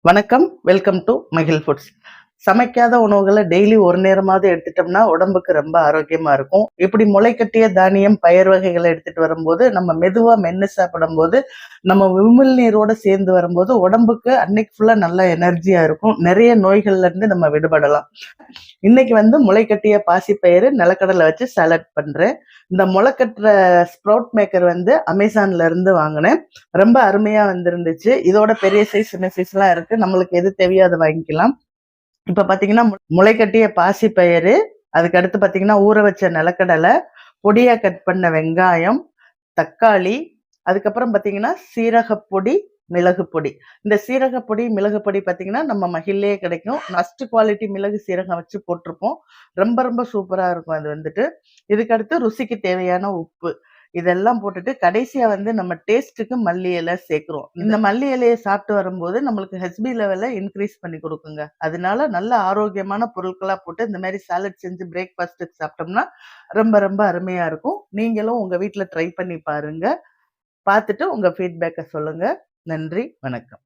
வணக்கம். Welcome to மகிழ் foods. சமைக்காத உணவுகளை டெய்லி ஒரு நேரமாவது எடுத்துட்டோம்னா உடம்புக்கு ரொம்ப ஆரோக்கியமா இருக்கும். இப்படி முளைக்கட்டிய தானியம், பயர் வகைகளை எடுத்துட்டு வரும்போது நம்ம மெதுவா மென்னு சாப்பிடும்போது நம்ம விமல் நீரோட சேர்ந்து வரும்போது உடம்புக்கு அன்னைக்கு ஃபுல்லா நல்ல எனர்ஜியா இருக்கும். நிறைய நோய்கள்ல இருந்து நம்ம விடுபடலாம். இன்னைக்கு முளைக்கட்டிய பாசிப்பயிறு நிலக்கடலை வச்சு சாலட் பண்றேன். இந்த முளைக்கட்டுற ஸ்ப்ரவுட் மேக்கர் அமேசான்ல இருந்து வாங்கினேன். ரொம்ப அருமையா வந்திருந்துச்சு. இதோட பெரிய சைஸ், சின்ன சைஸ் எல்லாம் இருக்கு. நம்மளுக்கு எது தேவையோ அதை வாங்கிக்கலாம். இப்ப பாத்தீங்கன்னா முளைக்கட்டிய பாசிப்பயிறு, அதுக்கு அடுத்து பாத்தீங்கன்னா ஊற வச்ச நிலக்கடலை, பொடியா கட் பண்ண வெங்காயம், தக்காளி, அதுக்கப்புறம் பாத்தீங்கன்னா சீரகப்பொடி, மிளகு பொடி. இந்த சீரகப்பொடி, மிளகு பொடி பாத்தீங்கன்னா நம்ம மகிழ்லயே கிடைக்கும். ஃபர்ஸ்ட் குவாலிட்டி மிளகு சீரகம் வச்சு போட்டிருப்போம். ரொம்ப ரொம்ப சூப்பரா இருக்கும் அது. இதுக்கு அடுத்து ருசிக்கு தேவையான உப்பு இதெல்லாம் போட்டுட்டு கடைசியா நம்ம டேஸ்ட்டுக்கு மல்லி இலை சேர்க்கிறோம். இந்த மல்லி இலையை சாப்பிட்டு வரும்போது நம்மளுக்கு ஹெச்பி லெவலை இன்க்ரீஸ் பண்ணி கொடுக்குங்க. அதனால நல்ல ஆரோக்கியமான பொருட்களா போட்டு இந்த மாதிரி சாலட் செஞ்சு பிரேக்ஃபாஸ்ட்டுக்கு சாப்பிட்டோம்னா ரொம்ப ரொம்ப அருமையா இருக்கும். நீங்களும் உங்க வீட்டுல ட்ரை பண்ணி பாருங்க. பார்த்துட்டு உங்க ஃபீட்பேக்கை சொல்லுங்க. நன்றி, வணக்கம்.